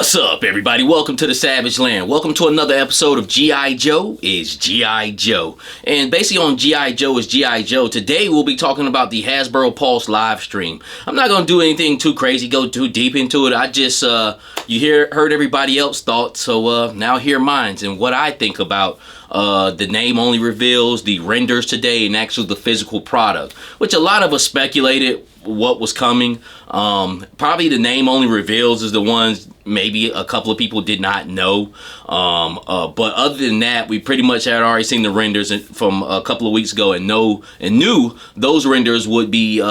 What's up, everybody? Welcome to the Savage Land. Welcome to another episode of G.I. Joe is G.I. Joe. And basically on G.I. Joe is G.I. Joe, today we'll be talking about the Hasbro Pulse live stream. I'm not going to do anything too crazy, go too deep into it. I just, heard everybody else's thoughts, so now hear mine and what I think about the name only reveals, the renders today, and actually the physical product, which a lot of us speculated what was coming. Probably the name only reveals is the ones maybe a couple of people did not know, but other than that, we pretty much had already seen the renders from a couple of weeks ago and knew those renders would be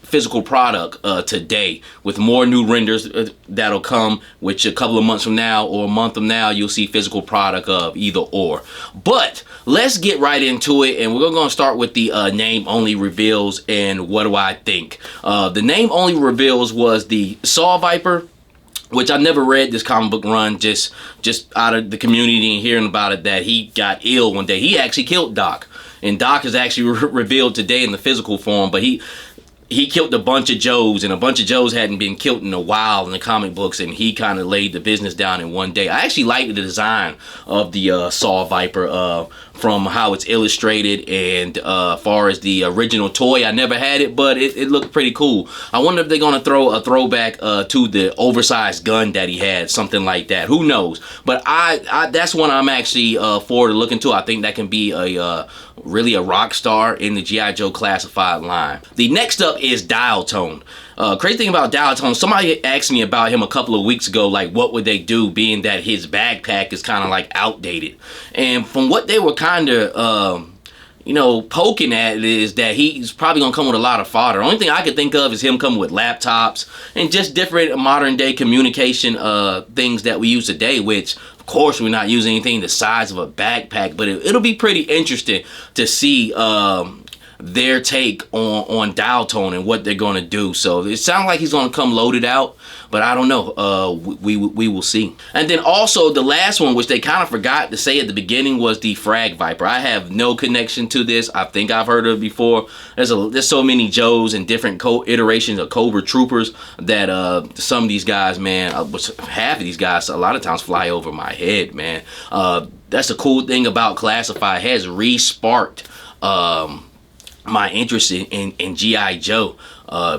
physical product today, with more new renders that'll come, which a couple of months from now or a month from now you'll see physical product of either or. But let's get right into it, and we're going to start with the name only reveals and what do I think. The name only reveals was the Saw Viper, which I never read this comic book run, just out of the community and hearing about it, that he got ill one day. He actually killed Doc, and Doc is actually revealed today in the physical form, but he killed a bunch of Joes, and a bunch of Joes hadn't been killed in a while in the comic books, and he kind of laid the business down in one day. I actually liked the design of the Saw Viper from how it's illustrated, and far as the original toy, I never had it, but it looked pretty cool. I wonder if they're going to throw a throwback to the oversized gun that he had, something like that. Who knows? But that's one I'm actually forward to looking to. I think that can be really a rock star in the G.I. Joe classified line. The next up is Dialtone. Crazy thing about Dialtone, somebody asked me about him a couple of weeks ago, like what would they do, being that his backpack is kind of like outdated. And from what they were kind of poking at it, is that he's probably gonna come with a lot of fodder. Only thing I could think of is him coming with laptops and just different modern day communication things that we use today, which of course we're not using anything the size of a backpack, but it'll be pretty interesting to see their take on Dialtone and what they're going to do. So it sounds like he's going to come loaded out, but I don't know. We will see. And then also the last one, which they kind of forgot to say at the beginning, was the Frag Viper. I have no connection to this. I think I've heard of it before. There's so many Joes and different iterations of Cobra Troopers that some of these guys, man, half of these guys a lot of times fly over my head, man. That's the cool thing about Classified. It has re-sparked my interest in G.I. Joe,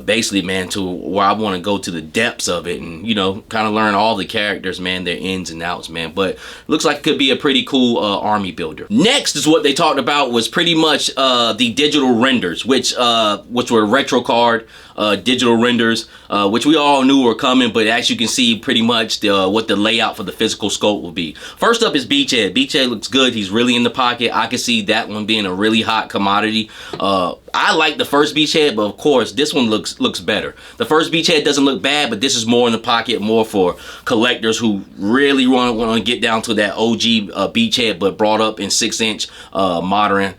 basically, man, to where I want to go to the depths of it and, kind of learn all the characters, man, their ins and outs, man. But looks like it could be a pretty cool army builder. Next is what they talked about was pretty much the digital renders, which were retro card digital renders, which we all knew were coming, but as you can see, pretty much what the layout for the physical scope will be. First up is Beachhead. Beachhead looks good. He's really in the pocket. I can see that one being a really hot commodity. I like the first Beachhead, but of course this one looks better. The first Beachhead doesn't look bad, but this is more in the pocket, more for collectors who really want to get down to that OG Beachhead, but brought up in 6-inch modern.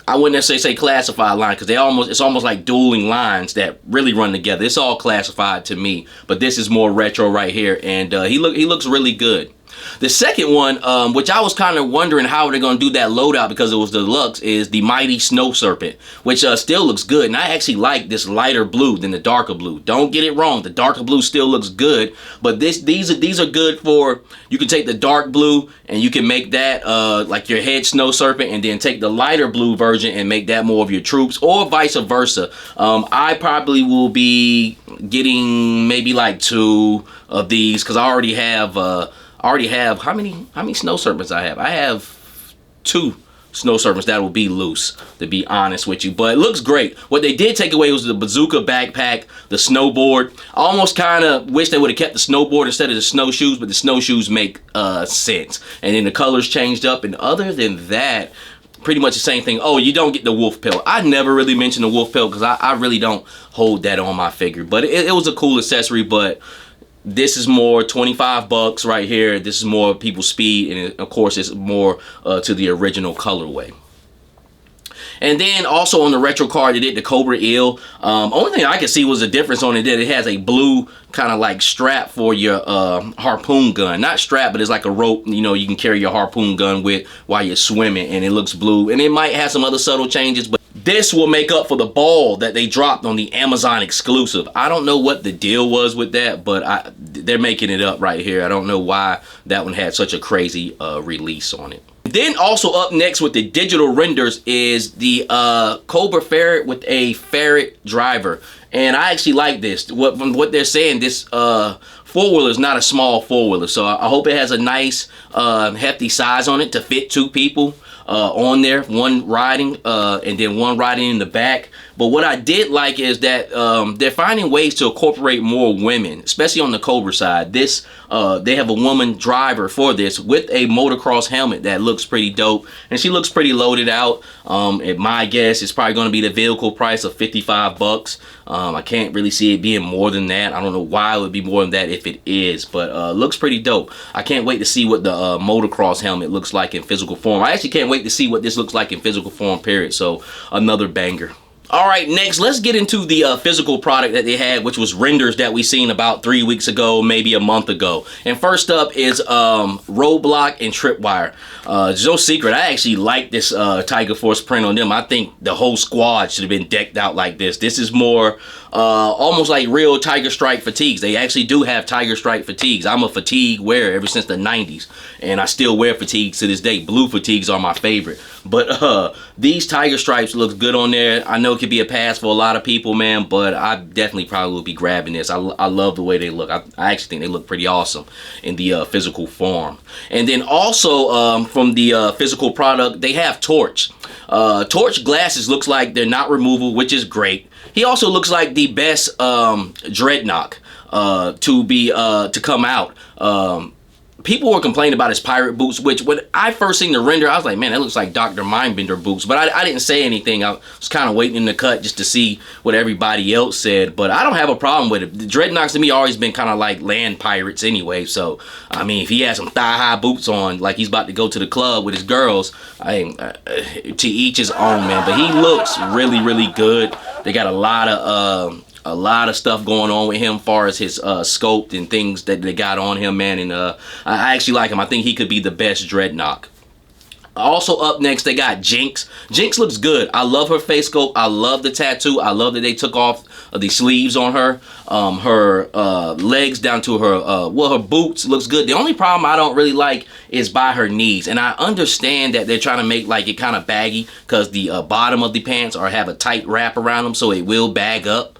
I wouldn't necessarily say classified line, because it's almost like dueling lines that really run together. It's all classified to me, but this is more retro right here, and he looks really good. The second one, which I was kind of wondering how they're going to do that loadout because it was deluxe, is the Mighty Snow Serpent, which still looks good. And I actually like this lighter blue than the darker blue. Don't get it wrong, the darker blue still looks good, but these are good for, you can take the dark blue and you can make that like your head Snow Serpent, and then take the lighter blue version and make that more of your troops, or vice versa. I probably will be getting maybe like 2 of these, because I already have how many Snow Serpents I have? I have 2 Snow Serpents that will be loose, to be honest with you, but it looks great. What they did take away was the bazooka backpack, the snowboard. I almost kind of wish they would have kept the snowboard instead of the snowshoes, but the snowshoes make sense. And then the colors changed up, and other than that, pretty much the same thing. Oh, you don't get the wolf pelt. I never really mentioned the wolf pelt because I really don't hold that on my figure, but it was a cool accessory. But this is more $25 right here. This is more people's speed, and of course it's more to the original colorway. And then also on the retro card, they did the Cobra Eel. Only thing I could see was a difference on it, that it has a blue kind of like strap for your harpoon gun. Not strap, but it's like a rope, you can carry your harpoon gun with while you're swimming, and it looks blue. And it might have some other subtle changes, but This will make up for the ball that they dropped on the Amazon exclusive. I don't know what the deal was with that, but they're making it up right here. I don't know why that one had such a crazy release on it. Then also up next with the digital renders is the Cobra Ferret with a ferret driver. And I actually like this. From what they're saying, this four-wheeler is not a small four-wheeler. So I hope it has a nice hefty size on it to fit 2 people on there, one riding and then one riding in the back. But what I did like is that they're finding ways to incorporate more women, especially on the Cobra side. This they have a woman driver for this with a motocross helmet that looks pretty dope, and she looks pretty loaded out. At my guess, it's probably going to be the vehicle price of 55 bucks. I can't really see it being more than that. I don't know why it would be more than that if it is, but looks pretty dope. I can't wait to see what the motocross helmet looks like in physical form. I actually can't wait to see what this looks like in physical form, period. So another banger. All right, next, let's get into the physical product that they had, which was renders that we seen about 3 weeks ago, maybe a month ago. And first up is Roadblock and Tripwire. There's no secret, I actually like this Tiger Force print on them. I think the whole squad should have been decked out like this. This is more almost like real Tiger Strike fatigues. They actually do have Tiger Strike fatigues. I'm a fatigue wearer ever since the 90s, and I still wear fatigues to this day. Blue fatigues are my favorite. But these Tiger Stripes look good on there. I know it could be a pass for a lot of people, man, but I definitely probably will be grabbing this. I love the way they look. I actually think they look pretty awesome in the physical form. And then also from the physical product, they have Torch. Torch glasses looks like they're not removable, which is great. He also looks like the best Dreadnought to come out. People were complaining about his pirate boots, which when I first seen the render, I was like, man, that looks like Dr. Mindbender boots. But I didn't say anything. I was kind of waiting in the cut just to see what everybody else said. But I don't have a problem with it. The Dreadnoughts to me always been kind of like land pirates anyway. So, I mean, if he has some thigh-high boots on, like he's about to go to the club with his girls, to each his own, man. But he looks really, really good. They got a lot of stuff going on with him as far as his scope and things that they got on him, man. And I actually like him. I think he could be the best Dreadnought. Also up next, they got Jinx. Jinx looks good. I love her face sculpt. I love the tattoo. I love that they took off the sleeves on her. Her legs down to her, well, her boots looks good. The only problem I don't really like is by her knees. And I understand that they're trying to make like it kind of baggy because the bottom of the pants have a tight wrap around them, so it will bag up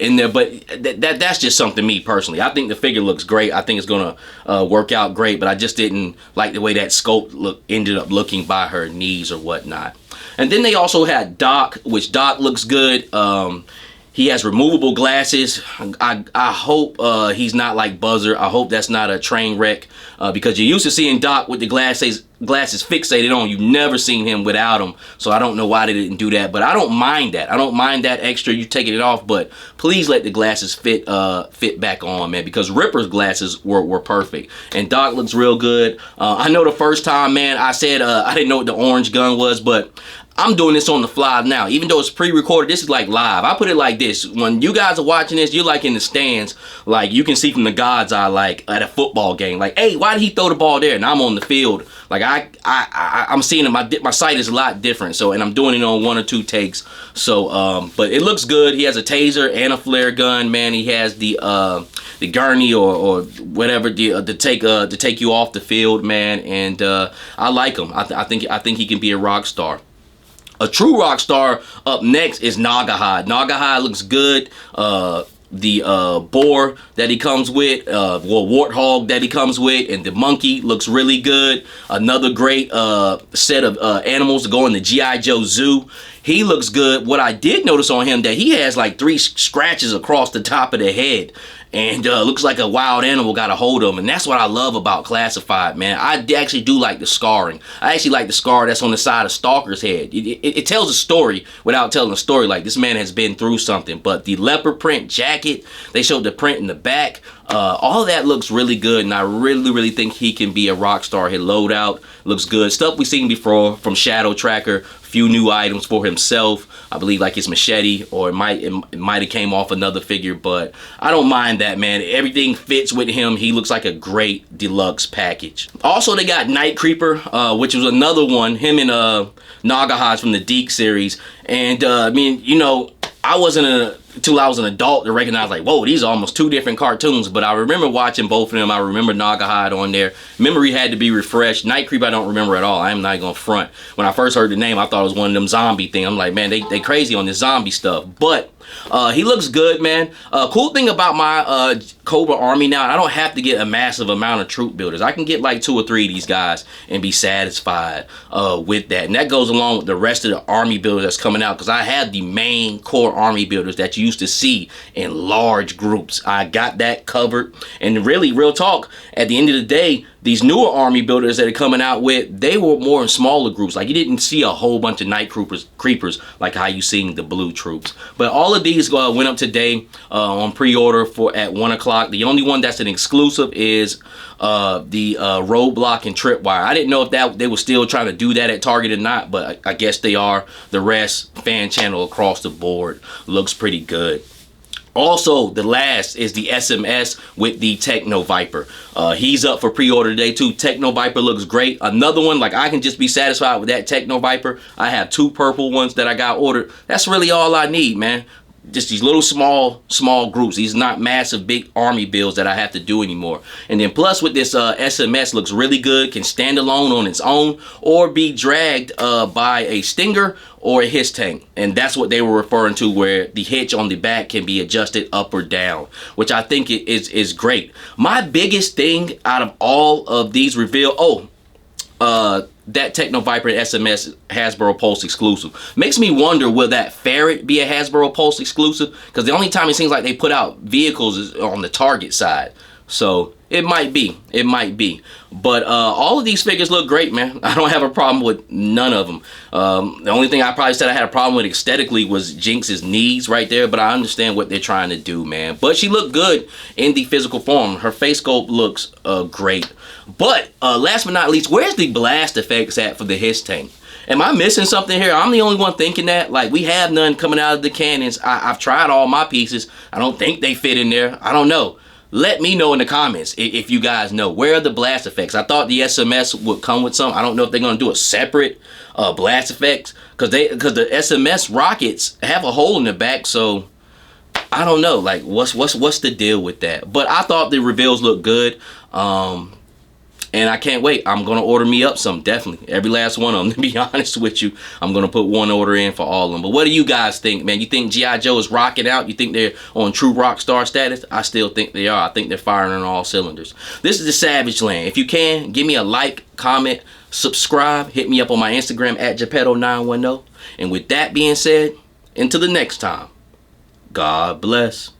in there. But that's just something me personally. I think the figure looks great. I think it's gonna work out great, but I just didn't like the way that sculpt ended up looking by her knees or whatnot. And then they also had Doc, which Doc looks good. He has removable glasses. I hope he's not like Buzzer. I hope that's not a train wreck because you're used to seeing Doc with the glasses fixated on. You've never seen him without them. So I don't know why they didn't do that, but I don't mind that. I don't mind that extra, you taking it off, but please let the glasses fit back on, man, because Ripper's glasses were perfect. And Doc looks real good. I know the first time, man, I said I didn't know what the orange gun was, but I'm doing this on the fly now. Even though it's pre-recorded, this is like live. I put it like this. When you guys are watching this, you're like in the stands. Like you can see from the God's eye, like at a football game. Like, hey, why did he throw the ball there? And I'm on the field. Like I'm seeing it. My sight is a lot different. So, and I'm doing it on 1 or 2 takes. So, but it looks good. He has a taser and a flare gun, man. He has the gurney or whatever to take you off the field, man. And I like him. I think he can be a rock star. A true rock star up next is Nagaa. Nagaa looks good. The boar that he comes with, warthog that he comes with, and the monkey looks really good. Another great set of animals to go in the G.I. Joe zoo. He looks good. What I did notice on him that he has like 3 scratches across the top of the head. And looks like a wild animal got a hold of him. And that's what I love about Classified, man. I actually do like the scarring. I actually like the scar that's on the side of Stalker's head. It tells a story without telling a story. Like, this man has been through something. But the leopard print jacket, they showed the print in the back. All of that looks really good, and I really think he can be a rock star. His loadout looks good. Stuff we've seen before from Shadow Tracker. Few new items for himself. I believe like his machete, or it might have came off another figure, but I don't mind that, man. Everything fits with him. He looks like a great deluxe package. Also, they got Night Creeper, which was another one. Him and Nagaa from the Deke series, and I mean, you know, I wasn't until I was an adult to recognize, like, whoa, these are almost two different cartoons. But I remember watching both of them. I remember Nagaa on there. Memory had to be refreshed. Night Creep I don't remember at all. I'm not gonna front. When I first heard the name, I thought it was one of them zombie things. I'm like, man, they crazy on this zombie stuff. But he looks good, man. Cool thing about my Cobra army now, I don't have to get a massive amount of troop builders. I can get like 2 or 3 of these guys and be satisfied with that. And that goes along with the rest of the army builders that's coming out, because I have the main core army builders that you used to see in large groups. I got that covered. And really, real talk, at the end of the day, these newer army builders that are coming out with, they were more in smaller groups. Like, you didn't see a whole bunch of night creepers like how you seen the blue troops. But all of these went up today on pre-order for at 1 o'clock. The only one that's an exclusive is the Roadblock and Tripwire. I didn't know if that they were still trying to do that at Target or not, but I guess they are. The rest, fan channel across the board, looks pretty good. Also, the last is the SMS with the Techno Viper. He's up for pre-order today too. Techno Viper looks great. Another one, like, I can just be satisfied with that Techno Viper. I have 2 purple ones that I got ordered. That's really all I need, man. Just these little small groups. These not massive big army builds that I have to do anymore. And then plus with this SMS, looks really good. Can stand alone on its own or be dragged by a Stinger or a Hiss tank. And that's what they were referring to, where the hitch on the back can be adjusted up or down, which I think is great. My biggest thing out of all of these reveal, that Techno Viper SMS Hasbro Pulse exclusive. Makes me wonder, will that Ferret be a Hasbro Pulse exclusive? Because the only time it seems like they put out vehicles is on the Target side. So it might be. It might be. But all of these figures look great, man. I don't have a problem with none of them. The only thing I probably said I had a problem with aesthetically was Jinx's knees right there. But I understand what they're trying to do, man. But she looked good in the physical form. Her face sculpt looks great. But last but not least, where's the blast effects at for the Hiss tank? Am I missing something here? I'm the only one thinking that. Like, we have none coming out of the cannons. I've tried all my pieces. I don't think they fit in there. I don't know. Let me know in the comments if you guys know. Where are the blast effects? I thought the SMS would come with some. I don't know if they're going to do a separate blast effects, because the SMS rockets have a hole in the back. So I don't know. Like, what's the deal with that? But I thought the reveals looked good. And I can't wait. I'm going to order me up some, definitely. Every last one of them, to be honest with you. I'm going to put one order in for all of them. But what do you guys think, man? You think G.I. Joe is rocking out? You think they're on true rock star status? I still think they are. I think they're firing on all cylinders. This is the Savage Land. If you can, give me a like, comment, subscribe. Hit me up on my Instagram at Geppetto910. And with that being said, until the next time, God bless.